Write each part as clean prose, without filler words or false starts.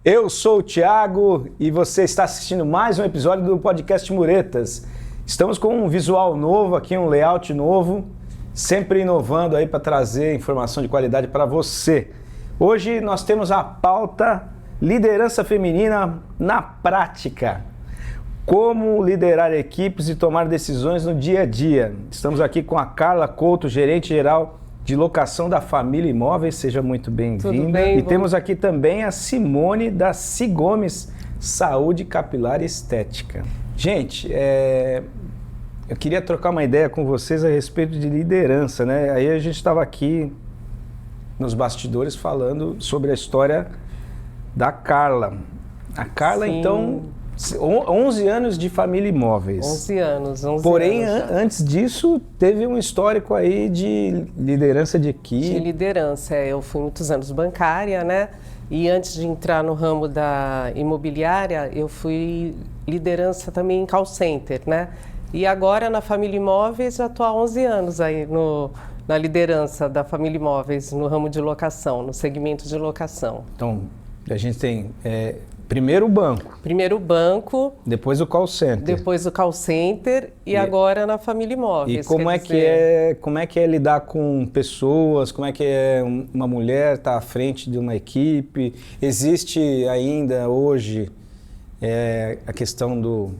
Eu sou o Thiago e você está assistindo mais um episódio do podcast Muretas. Estamos com um visual novo aqui, um layout novo, sempre inovando aí para trazer informação de qualidade para você. Hoje nós temos a pauta Liderança Feminina na Prática. Como liderar equipes e tomar decisões no dia a dia. Estamos aqui com a Carla Couto, gerente geral de locação da Família Imóveis. Seja muito bem-vinda. E temos aqui também a Simone da Cigomes, Saúde Capilar e Estética. Gente, eu queria trocar uma ideia com vocês a respeito de liderança, né? Aí a gente estava aqui nos bastidores falando sobre a história da Carla. A Carla, sim. Então, 11 anos de Família Imóveis. 11 anos. Porém, antes disso, teve um histórico aí de liderança de equipe. De liderança, eu fui muitos anos bancária, né? E antes de entrar no ramo da imobiliária, eu fui liderança também em call center, né? E agora, na Família Imóveis, já estou há 11 anos aí na liderança da Família Imóveis, no ramo de locação, no segmento de locação. Então, a gente tem... Primeiro o banco. Primeiro o banco. Depois o call center. Depois o call center e agora na Família Imóveis. E como é que é lidar com pessoas? Como é que é uma mulher estar à frente de uma equipe? Existe ainda hoje a questão do...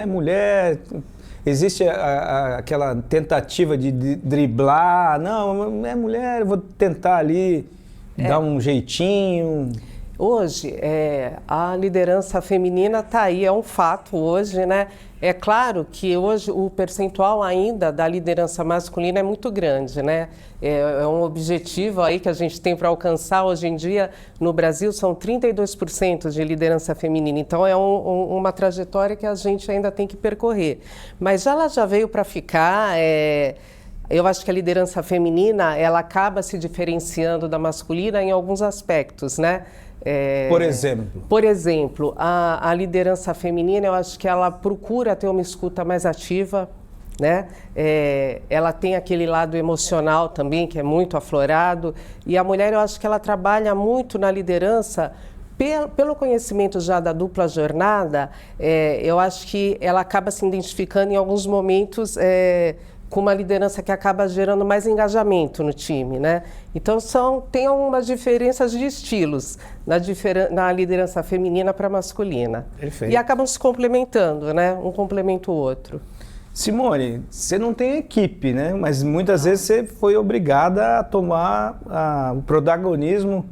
é mulher... Existe aquela tentativa de driblar. Não, é mulher, eu vou tentar ali dar um jeitinho... Hoje, a liderança feminina está aí, é um fato hoje, né? É claro que hoje o percentual ainda da liderança masculina é muito grande, né? É um objetivo aí que a gente tem para alcançar hoje em dia no Brasil, são 32% de liderança feminina. Então, é uma trajetória que a gente ainda tem que percorrer. Mas ela já veio para ficar... Eu acho que a liderança feminina, ela acaba se diferenciando da masculina em alguns aspectos, né? Por exemplo? Por exemplo, a liderança feminina, eu acho que ela procura ter uma escuta mais ativa, né? Ela tem aquele lado emocional também, que é muito aflorado. E a mulher, eu acho que ela trabalha muito na liderança pelo conhecimento já da dupla jornada. Eu acho que ela acaba se identificando em alguns momentos... com uma liderança que acaba gerando mais engajamento no time, né? Então, tem algumas diferenças de estilos na liderança feminina para a masculina. Perfeito. E acabam se complementando, né? Um complementa o outro. Simone, você não tem equipe, né? Mas muitas vezes você foi obrigada a tomar o protagonismo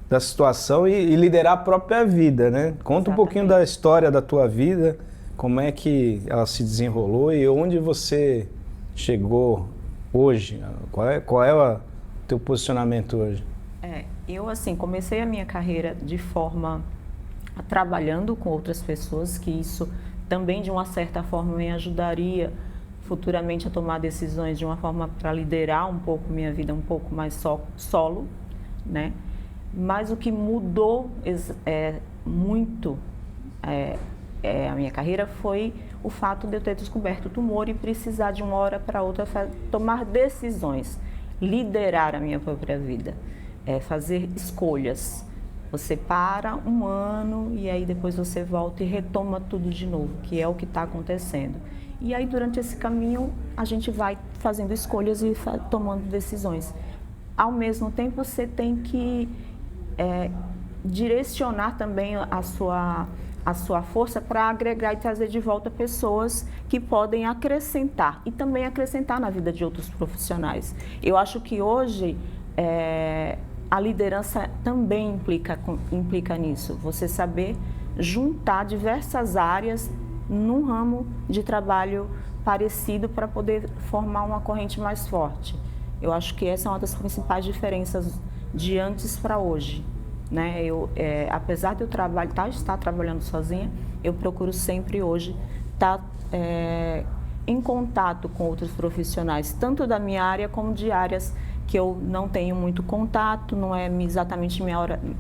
da situação e liderar a própria vida, né? Conta um pouquinho da história da tua vida, como é que ela se desenrolou e onde você... chegou hoje? Qual é o teu posicionamento hoje? Eu comecei a minha carreira de forma trabalhando com outras pessoas, que isso também de uma certa forma me ajudaria futuramente a tomar decisões de uma forma para liderar um pouco minha vida, um pouco mais solo, né? Mas o que mudou muito a minha carreira foi o fato de eu ter descoberto o tumor e precisar de uma hora para outra tomar decisões, liderar a minha própria vida, fazer escolhas. Você para um ano e aí depois você volta e retoma tudo de novo, que é o que está acontecendo. E aí durante esse caminho a gente vai fazendo escolhas e tomando decisões. Ao mesmo tempo você tem que direcionar também a sua força para agregar e trazer de volta pessoas que podem acrescentar e também acrescentar na vida de outros profissionais. Eu acho que hoje a liderança também implica nisso, você saber juntar diversas áreas num ramo de trabalho parecido para poder formar uma corrente mais forte. Eu acho que essa é uma das principais diferenças de antes para hoje. Né? Apesar de eu estar trabalhando sozinha, eu procuro sempre hoje estar em contato com outros profissionais, tanto da minha área como de áreas que eu não tenho muito contato, não é exatamente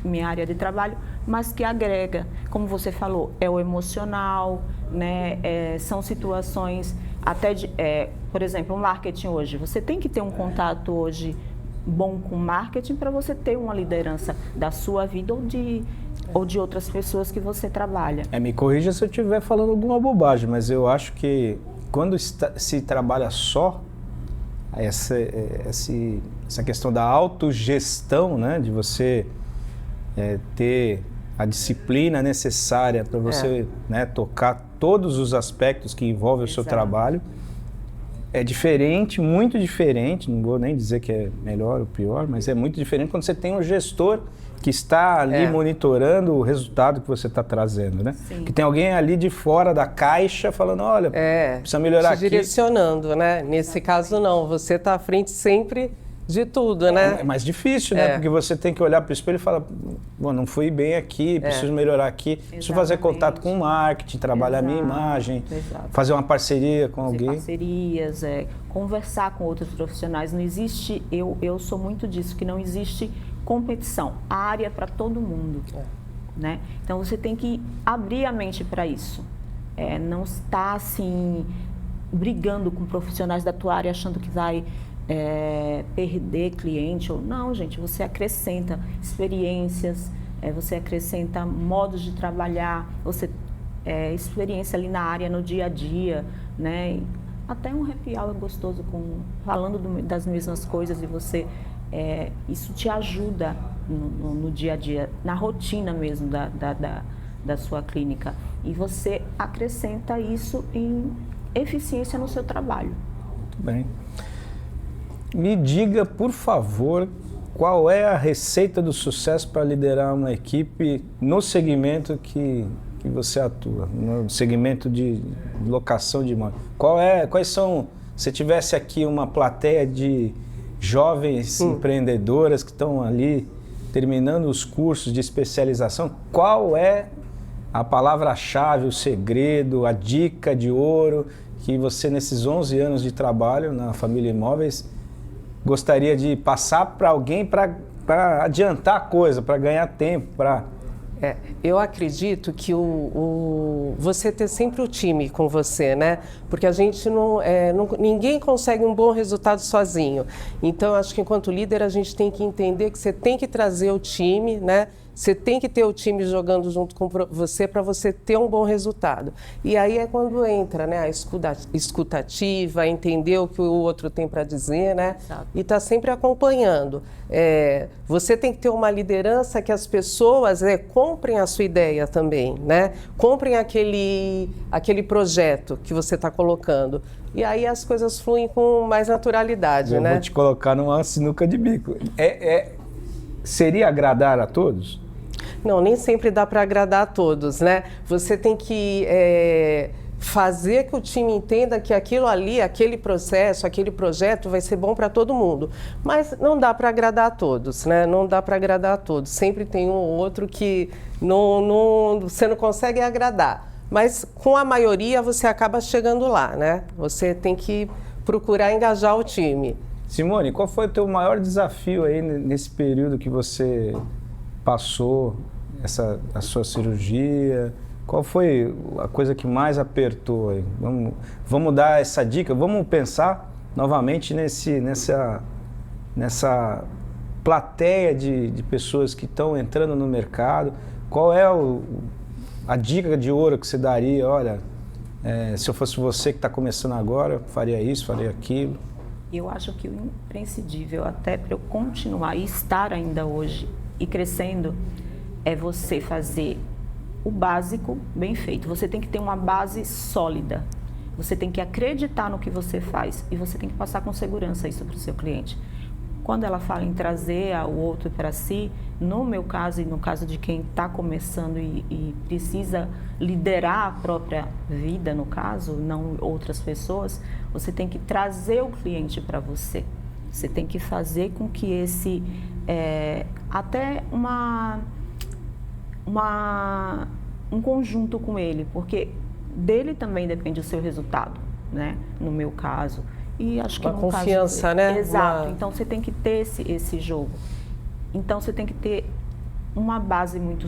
minha área de trabalho, mas que agrega, como você falou, é o emocional, né? São situações até de, por exemplo, o marketing hoje, você tem que ter um contato hoje bom com marketing para você ter uma liderança da sua vida ou de outras pessoas que você trabalha. Me corrija se eu estiver falando alguma bobagem, mas eu acho que quando se trabalha só essa questão da autogestão, né, de você ter a disciplina necessária para você né, tocar todos os aspectos que envolvem o seu trabalho, é diferente, muito diferente, não vou nem dizer que é melhor ou pior, mas é muito diferente quando você tem um gestor que está ali monitorando o resultado que você está trazendo, né? Sim. Que tem alguém ali de fora da caixa falando, olha, precisa melhorar aqui. Direcionando, né? Nesse caso não, você está à frente sempre de tudo, né? É mais difícil, né? Porque você tem que olhar para o espelho e falar, bom, não fui bem aqui, preciso melhorar aqui, preciso fazer contato com o marketing, trabalhar a minha imagem, fazer uma parceria com alguém. Parcerias, conversar com outros profissionais. Não existe, eu sou muito disso, que não existe competição. A área é para todo mundo, né? Então você tem que abrir a mente para isso. Não estar assim brigando com profissionais da tua área achando que vai perder cliente ou não, gente. Você acrescenta experiências, você acrescenta modos de trabalhar, você experiência ali na área, no dia a dia, né? Até um happy hour gostoso falando das mesmas coisas e você isso te ajuda no dia a dia, na rotina mesmo da sua clínica. E você acrescenta isso em eficiência no seu trabalho. Muito bem. Me diga, por favor, qual é a receita do sucesso para liderar uma equipe no segmento que você atua, no segmento de locação de imóvel. Quais são, se tivesse aqui uma plateia de jovens empreendedoras que estão ali terminando os cursos de especialização, qual é a palavra-chave, o segredo, a dica de ouro que você, nesses 11 anos de trabalho na Família Imóveis, gostaria de passar para alguém para adiantar a coisa, para ganhar tempo, para... Eu acredito que você ter sempre o time com você, né? Porque a gente ninguém consegue um bom resultado sozinho. Então, acho que enquanto líder a gente tem que entender que você tem que trazer o time, né? Você tem que ter o time jogando junto com você para você ter um bom resultado. E aí é quando entra, né, a escutativa, entender o que o outro tem para dizer, né? Exato. E tá sempre acompanhando. Você tem que ter uma liderança que as pessoas comprem a sua ideia também, né? Comprem aquele projeto que você está colocando. E aí as coisas fluem com mais naturalidade, né? Eu vou te colocar numa sinuca de bico. Seria agradar a todos? Não, nem sempre dá para agradar a todos, né? Você tem que fazer que o time entenda que aquilo ali, aquele processo, aquele projeto vai ser bom para todo mundo. Mas não dá para agradar a todos, né? Não dá para agradar a todos. Sempre tem um ou outro que você não consegue agradar. Mas com a maioria você acaba chegando lá, né? Você tem que procurar engajar o time. Simone, qual foi o teu maior desafio aí nesse período que você passou a sua cirurgia? Qual foi a coisa que mais apertou aí? Vamos dar essa dica, vamos pensar novamente nessa plateia de pessoas que estão entrando no mercado. Qual é a dica de ouro que você daria? Olha, se eu fosse você que está começando agora, eu faria isso, faria aquilo. Eu acho que o imprescindível, até para eu continuar e estar ainda hoje e crescendo, é você fazer o básico bem feito. Você tem que ter uma base sólida. Você tem que acreditar no que você faz e você tem que passar com segurança isso para o seu cliente. Quando ela fala em trazer o outro para si, no meu caso e no caso de quem está começando e precisa liderar a própria vida, no caso, não outras pessoas, você tem que trazer o cliente para você. Você tem que fazer com que até um conjunto com ele, porque dele também depende o seu resultado, né? No meu caso. E acho que uma confiança, caso, né? Exato. Então você tem que ter esse jogo. Então você tem que ter uma base muito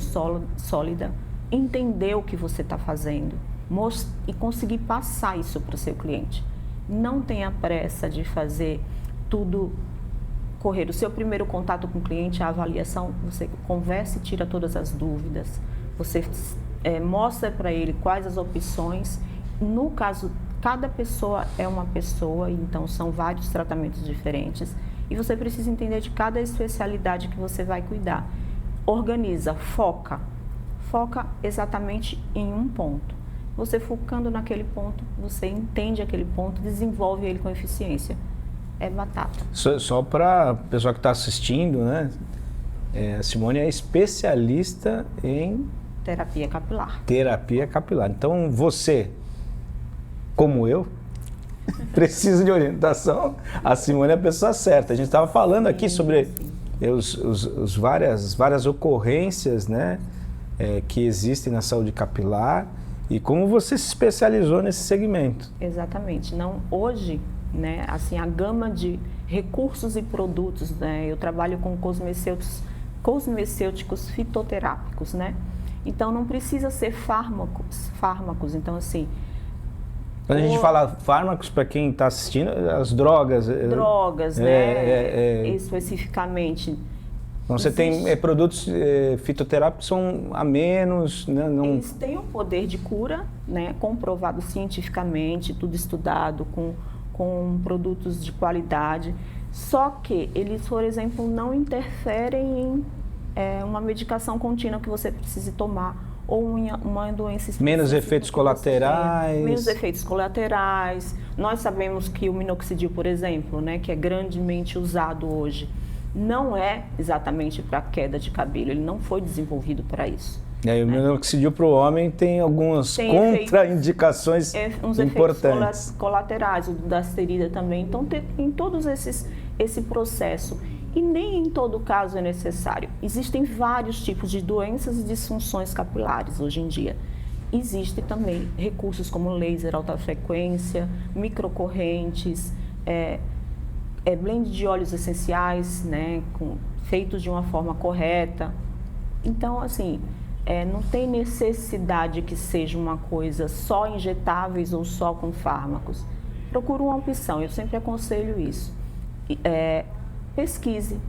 sólida, entender o que você está fazendo e conseguir passar isso para o seu cliente. Não tenha pressa de fazer tudo ocorrer o seu primeiro contato com o cliente, a avaliação, você conversa e tira todas as dúvidas, você mostra para ele quais as opções. No caso, cada pessoa é uma pessoa, então são vários tratamentos diferentes e você precisa entender de cada especialidade que você vai cuidar. Organiza, foca exatamente em um ponto. Você focando naquele ponto, você entende aquele ponto, desenvolve ele com eficiência. É batata. Só para o pessoal que está assistindo, né? A Simone é especialista em terapia capilar. Terapia capilar. Então você, como eu, precisa de orientação. A Simone é a pessoa certa. A gente estava falando aqui sobre os várias ocorrências, né, que existem na saúde capilar e como você se especializou nesse segmento. Exatamente. Não, hoje, né, assim, a gama de recursos e produtos, né, eu trabalho com cosmecêuticos fitoterápicos, né? Então não precisa ser fármacos. Então assim, quando a gente fala fármacos, para quem está assistindo, as drogas. Né? Especificamente. Então você tem produtos fitoterápicos que são a menos, né? Eles têm um poder de cura, né? Comprovado cientificamente, tudo estudado, com produtos de qualidade. Só que eles, por exemplo, não interferem em uma medicação contínua que você precise tomar ou uma doença específica. Menos efeitos colaterais. Menos efeitos colaterais. Nós sabemos que o minoxidil, por exemplo, né, que é grandemente usado hoje, não é exatamente para queda de cabelo, ele não foi desenvolvido para isso. O minoxidil para o homem tem algumas contraindicações uns importantes. Efeitos colaterais, o da asterida também. Então, tem todos esse processo. E nem em todo caso é necessário. Existem vários tipos de doenças e disfunções capilares hoje em dia. Existem também recursos como laser, alta frequência, microcorrentes, blend de óleos essenciais, né, feitos de uma forma correta. Então, assim, não tem necessidade que seja uma coisa só injetáveis ou só com fármacos. Procure uma opção, eu sempre aconselho isso. Pesquise,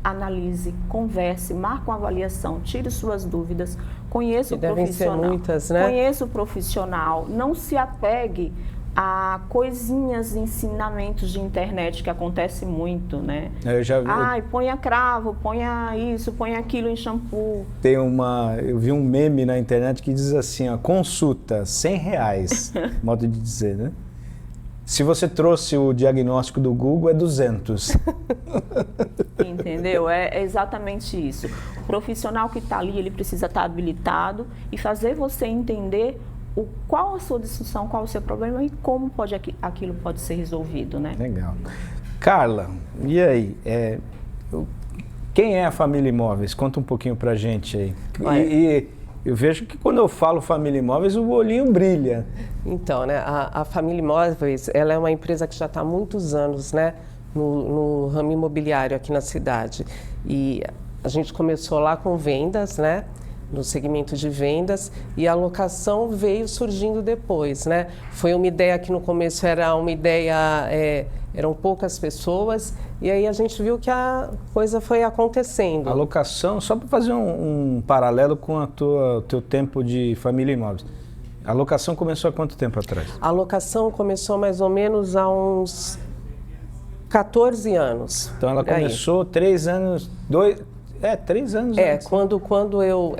analise, converse, marque uma avaliação, tire suas dúvidas, conheça o profissional. Devem ser muitas, né? Conheça o profissional, não se apegue a coisinhas, ensinamentos de internet que acontece muito, né? Eu já vi. Ponha cravo, ponha isso, ponha aquilo em shampoo. Eu vi um meme na internet que diz assim, ó, consulta, R$100, modo de dizer, né? Se você trouxe o diagnóstico do Google, é 200. Entendeu? É exatamente isso. O profissional que está ali, ele precisa estar habilitado e fazer você entender qual a sua disfunção, qual o seu problema e como aquilo pode ser resolvido, né? Legal. Carla, e aí? Quem é a Família Imóveis? Conta um pouquinho pra gente aí. E eu vejo que quando eu falo Família Imóveis, o olhinho brilha. Então, né, a Família Imóveis, ela é uma empresa que já está há muitos anos, né, no ramo imobiliário aqui na cidade. E a gente começou lá com vendas, né, no segmento de vendas, e a locação veio surgindo depois, né. Foi uma ideia que no começo era uma ideia, eram poucas pessoas, e aí a gente viu que a coisa foi acontecendo. A locação, só para fazer um paralelo com o teu tempo de Família Imóveis, a locação começou há quanto tempo atrás? A locação começou mais ou menos há uns 14 anos. Então ela começou 3 anos, 3 anos antes. Quando eu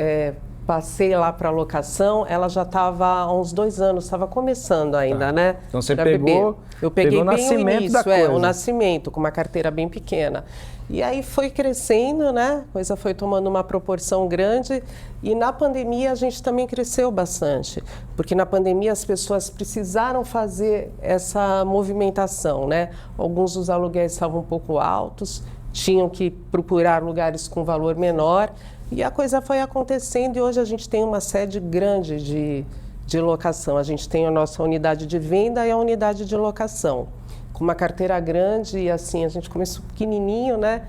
passei lá para a locação, ela já estava há uns 2 anos, estava começando ainda, né? Então você pegou, eu peguei o bem nascimento o início, da coisa. O nascimento, com uma carteira bem pequena. E aí foi crescendo, né? A coisa foi tomando uma proporção grande e na pandemia a gente também cresceu bastante, porque na pandemia as pessoas precisaram fazer essa movimentação, né? Alguns dos aluguéis estavam um pouco altos, tinham que procurar lugares com valor menor e a coisa foi acontecendo e hoje a gente tem uma sede grande de locação. A gente tem a nossa unidade de venda e a unidade de locação, com uma carteira grande e assim, a gente começou pequenininho, né?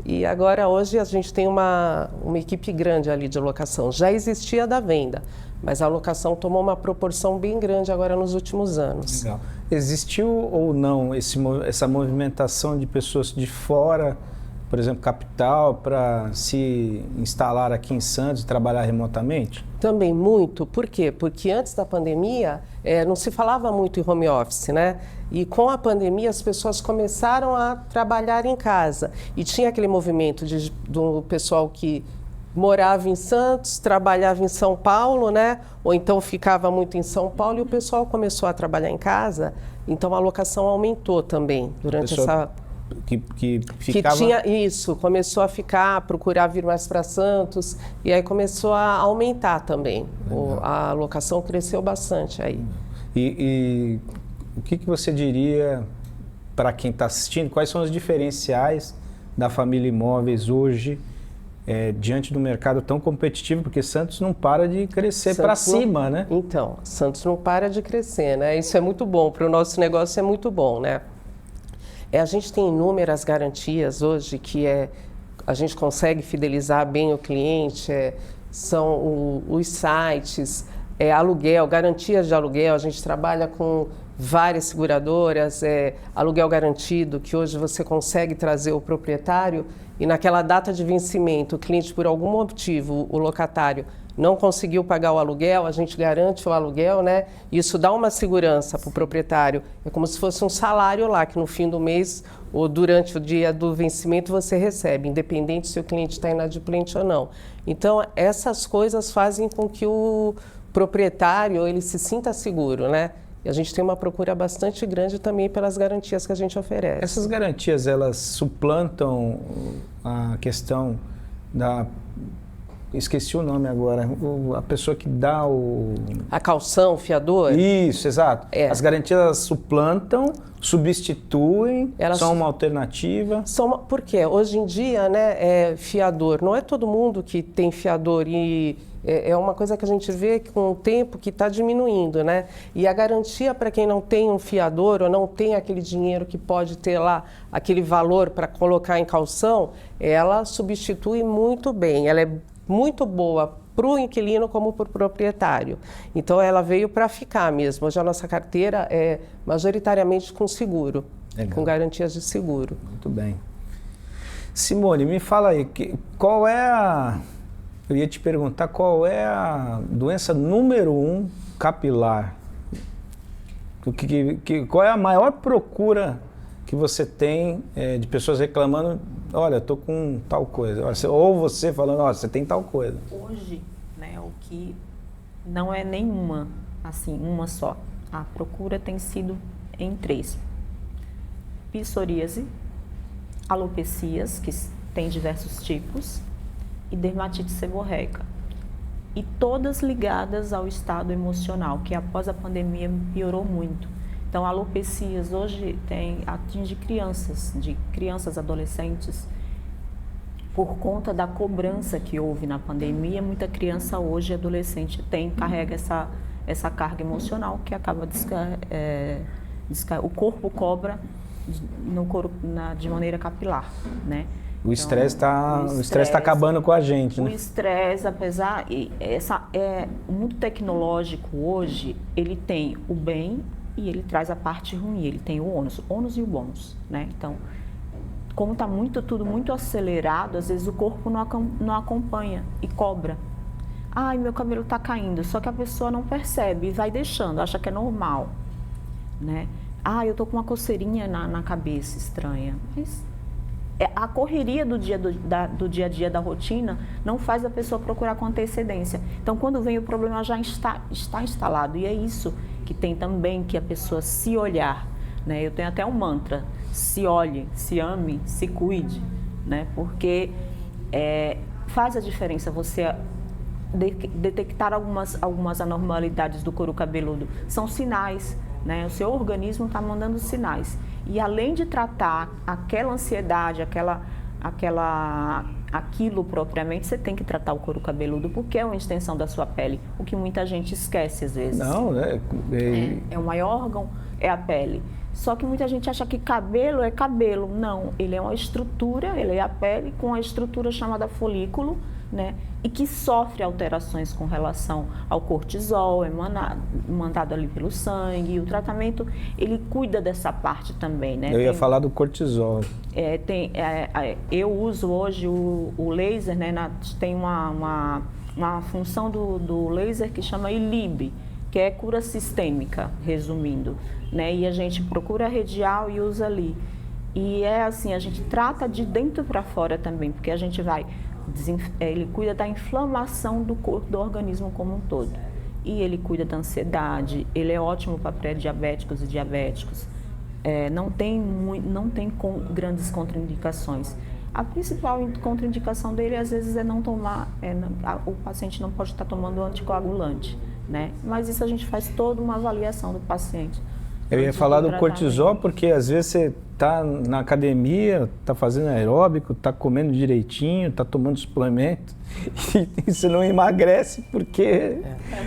E agora hoje a gente tem uma equipe grande ali de locação. Já existia da venda, mas a locação tomou uma proporção bem grande agora nos últimos anos. Legal. Existiu ou não essa movimentação de pessoas de fora por exemplo, capital para se instalar aqui em Santos e trabalhar remotamente? Também muito. Por quê? Porque antes da pandemia não se falava muito em home office, né? E com a pandemia as pessoas começaram a trabalhar em casa. E tinha aquele movimento do pessoal que morava em Santos, trabalhava em São Paulo, né? Ou então ficava muito em São Paulo e o pessoal começou a trabalhar em casa. Então a locação aumentou também durante essa... Que ficava... tinha isso, começou a procurar vir mais para Santos e aí começou a aumentar também. A locação cresceu bastante aí. E o que você diria para quem está assistindo? Quais são os diferenciais da Família Imóveis hoje diante do mercado tão competitivo? Porque Santos não para de crescer para cima, né? Então, Santos não para de crescer, né? Isso é muito bom, para o nosso negócio é muito bom, né? A gente tem inúmeras garantias hoje que a gente consegue fidelizar bem o cliente, são os sites, aluguel, garantias de aluguel, a gente trabalha com várias seguradoras, aluguel garantido, que hoje você consegue trazer o proprietário e naquela data de vencimento, o cliente por algum motivo, o locatário, não conseguiu pagar o aluguel, a gente garante o aluguel, né? Isso dá uma segurança para o proprietário. É como se fosse um salário lá, que no fim do mês ou durante o dia do vencimento você recebe, independente se o cliente está inadimplente ou não. Então, essas coisas fazem com que o proprietário ele se sinta seguro, né? E a gente tem uma procura bastante grande também pelas garantias que a gente oferece. Essas garantias, elas suplantam a questão da... Esqueci o nome agora. A pessoa que dá o... A caução, o fiador? Isso, exato. As garantias elas suplantam, substituem, são uma alternativa? Por quê? Hoje em dia, né, fiador, não é todo mundo que tem fiador e é uma coisa que a gente vê com o tempo que está diminuindo, né? E a garantia para quem não tem um fiador ou não tem aquele dinheiro que pode ter lá, aquele valor para colocar em caução, ela substitui muito bem. Ela é muito boa para o inquilino como para o proprietário. Então, ela veio para ficar mesmo. Hoje a nossa carteira é majoritariamente com seguro, com garantias de seguro. Muito bem. Simone, me fala aí, qual é a... Eu ia te perguntar qual é a doença número 1 capilar? Qual é a maior procura que você tem de pessoas reclamando, olha, eu tô com tal coisa, ou você falando, olha, você tem tal coisa. Hoje, né, o que não é nenhuma, assim, uma só. A procura tem sido em 3. Psoríase, alopecias, que tem diversos tipos, e dermatite seborreica. E todas ligadas ao estado emocional, que após a pandemia piorou muito. Então, alopecias hoje atinge crianças, adolescentes, por conta da cobrança que houve na pandemia. Muita criança hoje, adolescente, carrega essa carga emocional que acaba o corpo cobra de maneira capilar, né? O estresse está acabando com a gente, né? O estresse, o mundo tecnológico hoje, ele tem o bem e ele traz a parte ruim, ele tem o ônus e o bônus, né? Então, como está tudo muito acelerado, às vezes o corpo não acompanha e cobra. Ai, meu cabelo está caindo, só que a pessoa não percebe e vai deixando, acha que é normal, né? Ah, eu estou com uma coceirinha na cabeça estranha, mas a correria do dia a dia, da rotina, não faz a pessoa procurar com antecedência. Então, quando vem o problema, já está instalado. E é isso que tem também que a pessoa se olhar, né? Eu tenho até um mantra, se olhe, se ame, se cuide, né? Porque faz a diferença você detectar algumas anormalidades do couro cabeludo. São sinais, né? O seu organismo está mandando sinais. E além de tratar aquela ansiedade, aquilo propriamente, você tem que tratar o couro cabeludo, porque é uma extensão da sua pele, o que muita gente esquece às vezes. Não, né? O maior órgão é a pele. Só que muita gente acha que cabelo é cabelo. Não, ele é uma estrutura, ele é a pele com a estrutura chamada folículo, né? E que sofre alterações com relação ao cortisol, mandado ali pelo sangue. E o tratamento, ele cuida dessa parte também, né? Eu ia falar do cortisol. Eu uso hoje o laser, né? Tem uma função do laser que chama ILIB, que é cura sistêmica, resumindo, né? E a gente procura radial e usa ali. E é assim, a gente trata de dentro para fora também, porque a gente ele cuida da inflamação do corpo, do organismo como um todo. E ele cuida da ansiedade, ele é ótimo para pré-diabéticos e diabéticos. Não tem grandes contraindicações. A principal contraindicação dele, às vezes, é não tomar, o paciente não pode estar tomando anticoagulante, né? Mas isso a gente faz toda uma avaliação do paciente. Eu ia falar do cortisol porque às vezes você está na academia, está fazendo aeróbico, está comendo direitinho, está tomando suplemento e você não emagrece porque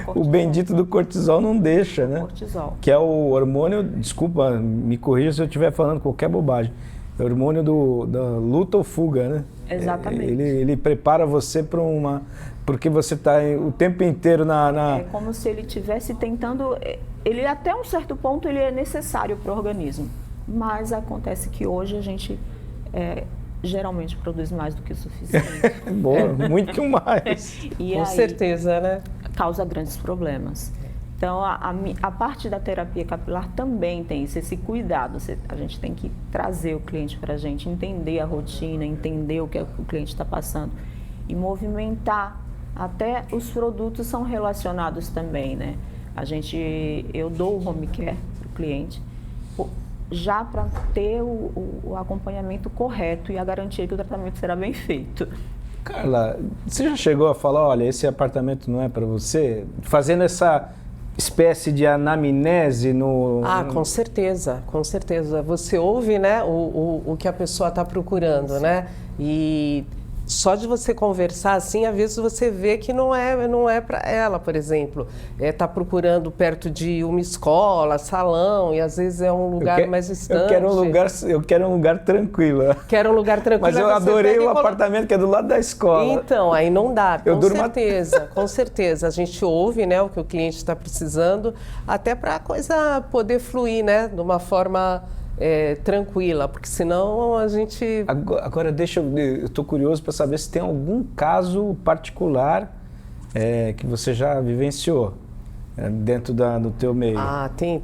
o bendito do cortisol não deixa, né? Cortisol. Que é o hormônio, desculpa, me corrija se eu estiver falando qualquer bobagem, é o hormônio da luta ou fuga, né? Exatamente. Ele prepara você para porque você está o tempo inteiro É como se ele estivesse tentando... Ele, até um certo ponto, ele é necessário para o organismo. Mas acontece que hoje a gente geralmente produz mais do que o suficiente. Boa, muito mais. E com certeza, né? Causa grandes problemas. Então, a parte da terapia capilar também tem isso, esse cuidado. A gente tem que trazer o cliente para a gente, entender a rotina, entender o que o cliente está passando e movimentar. Até os produtos são relacionados também, né? Eu dou o home care para o cliente, já para ter o acompanhamento correto e a garantia que o tratamento será bem feito. Carla, você já chegou a falar, olha, esse apartamento não é para você? Fazendo essa espécie de anamnese no... Com certeza, com certeza. Você ouve, né, o que a pessoa está procurando, né? E só de você conversar assim, às vezes você vê que não é para ela, por exemplo. Tá procurando perto de uma escola, salão, e às vezes é um lugar mais distante. Eu quero um lugar tranquilo. Quero um lugar tranquilo. Mas eu adorei o apartamento que é do lado da escola. Então, aí não dá, com certeza. A gente ouve, né, o que o cliente está precisando, até para a coisa poder fluir, né, de uma forma... tranquila, porque senão a gente... Agora eu estou curioso para saber se tem algum caso particular que você já vivenciou dentro do teu meio. Tem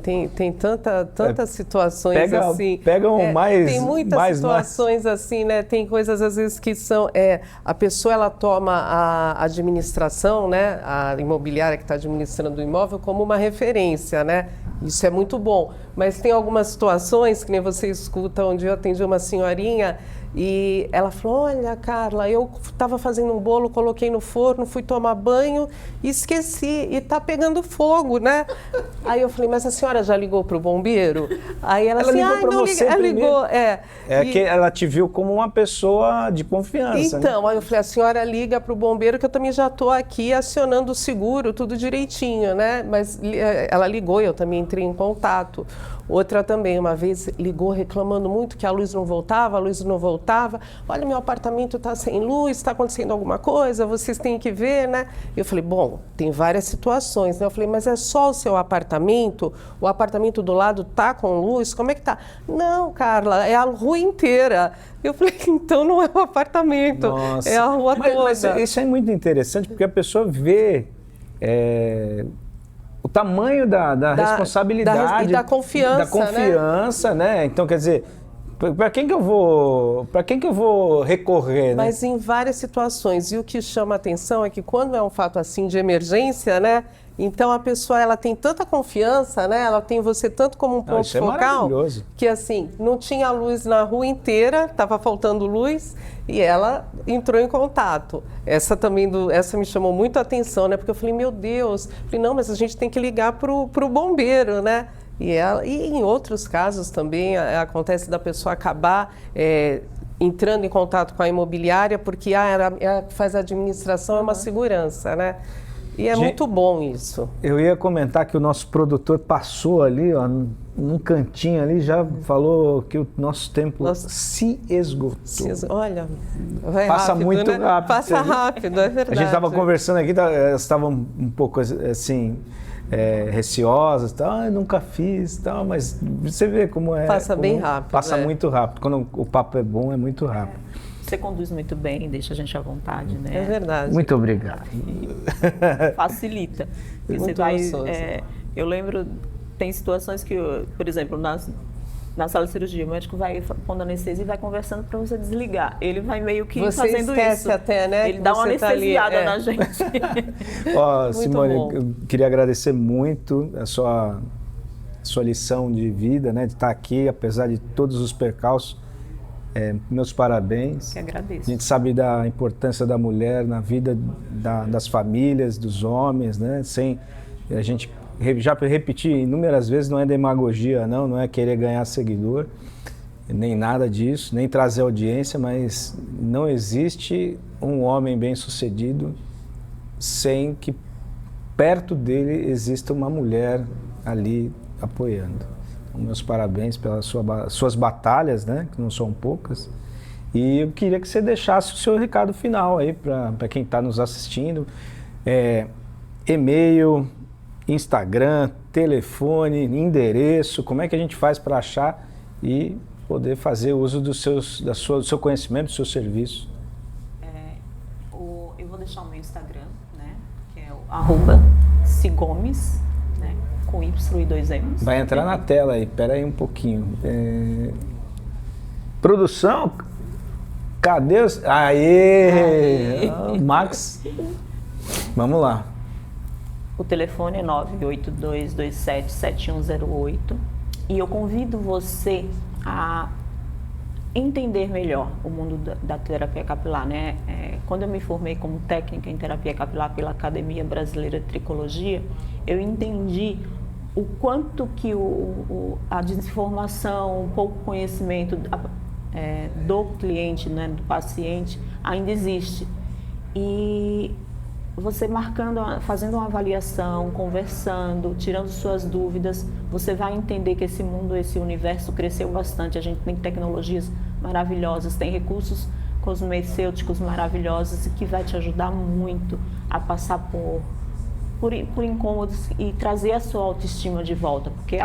tantas situações assim. Pega mais... Tem muitas situações assim, né? Tem coisas às vezes que são... a pessoa, ela toma a administração, né? A imobiliária que está administrando o imóvel como uma referência, né? Isso é muito bom, mas tem algumas situações, que nem você escuta, onde eu atendi uma senhorinha e ela falou, olha, Carla, eu estava fazendo um bolo, coloquei no forno, fui tomar banho e esqueci, e está pegando fogo, né? Aí eu falei, mas a senhora já ligou para o bombeiro? Aí ela assim, ligou para você ela ligou, que ela te viu como uma pessoa de confiança. Então, né? Aí eu falei, a senhora liga para o bombeiro que eu também já estou aqui acionando o seguro, tudo direitinho, né? Mas ela ligou, eu também entrei em contato. Outra também, uma vez ligou reclamando muito que a luz não voltava, olha, meu apartamento está sem luz, está acontecendo alguma coisa, vocês têm que ver, né? Eu falei, bom, tem várias situações, né? Eu falei, mas é só o seu apartamento? O apartamento do lado está com luz? Como é que está? Não, Carla, é a rua inteira. Eu falei, então não é o apartamento, é a rua toda. Mas isso é muito interessante, porque a pessoa vê... o tamanho da responsabilidade e da confiança, né? Então, quer dizer, para quem que eu vou recorrer, né? Mas em várias situações. E o que chama a atenção é que quando é um fato assim de emergência, né? Então a pessoa, ela tem tanta confiança, né? Ela tem você tanto como um ponto focal, que assim, não tinha luz na rua inteira, estava faltando luz e ela entrou em contato. Essa me chamou muito a atenção, né? Porque eu falei, meu Deus, não, mas a gente tem que ligar pro bombeiro, né? E em outros casos também acontece da pessoa acabar entrando em contato com a imobiliária porque ela faz a administração, é uma segurança, né? E é muito bom isso. Eu ia comentar que o nosso produtor passou ali, ó, num cantinho ali, já falou que o nosso tempo se esgotou. Olha, vai passa rápido, muito né? rápido. Passa rápido, é verdade. A gente estava conversando aqui, elas estavam um pouco assim, receosas, tal, eu nunca fiz, tal, mas você vê como é. Passa bem rápido. Passa muito rápido. Quando o papo é bom, é muito rápido. Você conduz muito bem, deixa a gente à vontade, né? É verdade. Muito obrigado. Facilita. Muito Você vai, gostoso. eu lembro, tem situações que, por exemplo, na sala de cirurgia, o médico vai pondo anestesia e vai conversando para você desligar. Ele vai meio que você fazendo esquece isso. Até, né? Ele dá uma anestesiada na gente. Ó, Muito Simone, bom. eu queria agradecer muito a sua lição de vida, né? De estar aqui, apesar de todos os percalços. Meus parabéns. Que agradeço. A gente sabe da importância da mulher na vida das famílias, dos homens, né? Sem a gente já repetir inúmeras vezes, não é demagogia, não é querer ganhar seguidor, nem nada disso, nem trazer audiência, mas não existe um homem bem-sucedido sem que perto dele exista uma mulher ali apoiando. Meus parabéns pelas suas batalhas, né, que não são poucas. E eu queria que você deixasse o seu recado final aí para quem está nos assistindo. E-mail, Instagram, telefone, endereço, como é que a gente faz para achar e poder fazer uso do seu conhecimento, do seu serviço? Eu vou deixar o meu Instagram, né, que é o @cigomes, né, com Y e 2 M's. Vai entrar na tela aí, espera aí um pouquinho. Produção, cadê os... Aê! Max, vamos lá. O telefone é 982277108 e eu convido você a entender melhor o mundo da terapia capilar, né? Quando eu me formei como técnica em terapia capilar pela Academia Brasileira de Tricologia, eu entendi o quanto que a desinformação, o pouco conhecimento do cliente, né, do paciente, ainda existe. E você fazendo uma avaliação, conversando, tirando suas dúvidas, você vai entender que esse mundo, esse universo cresceu bastante. A gente tem tecnologias maravilhosas, tem recursos cosmecêuticos maravilhosos e que vai te ajudar muito a passar por incômodos e trazer a sua autoestima de volta, porque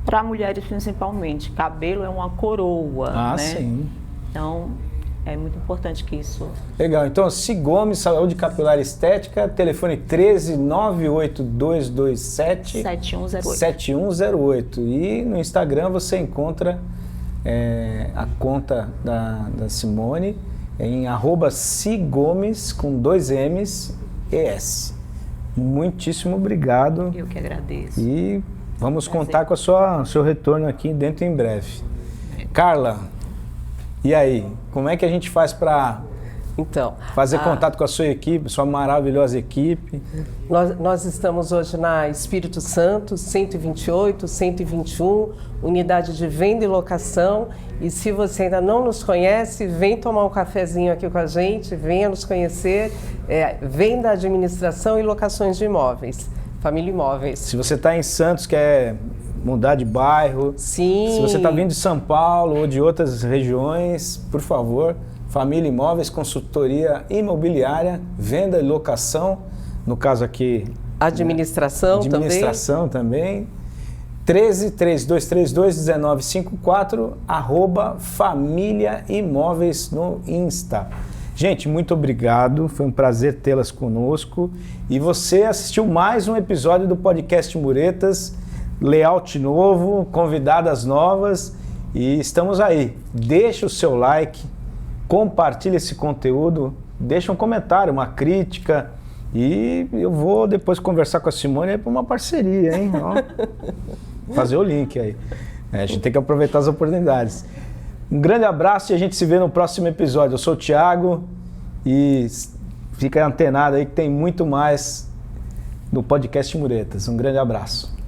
para mulheres principalmente, cabelo é uma coroa, né? Sim. Então, é muito importante que isso... Legal, então Cigomes, Saúde Capilar Estética, telefone 13 98227 7108. E no Instagram você encontra a conta da Simone em @cigomes com 2 M's ES. Muitíssimo obrigado. Eu que agradeço. E vamos contar com o seu retorno aqui dentro em breve. Carla, e aí? Como é que a gente faz para fazer contato com a sua equipe, sua maravilhosa equipe? Nós estamos hoje na Espírito Santo, 128, 121, unidade de venda e locação. E se você ainda não nos conhece, vem tomar um cafezinho aqui com a gente, venha nos conhecer. Venda, administração e locações de imóveis, Família Imóveis. Se você está em Santos, quer mudar de bairro, sim. Se você está vindo de São Paulo ou de outras regiões, por favor, Família Imóveis, consultoria imobiliária, venda e locação, no caso aqui... Administração também. 13-3232-1954, @Família Imóveis no Insta. Gente, muito obrigado, foi um prazer tê-las conosco. E você assistiu mais um episódio do podcast Muretas, layout novo, convidadas novas e estamos aí. Deixa o seu like, compartilha esse conteúdo, deixa um comentário, uma crítica e eu vou depois conversar com a Simone para uma parceria, hein? Ó, fazer o link aí. A gente tem que aproveitar as oportunidades. Um grande abraço e a gente se vê no próximo episódio. Eu sou o Thiago e fica antenado aí que tem muito mais no podcast Muretas. Um grande abraço.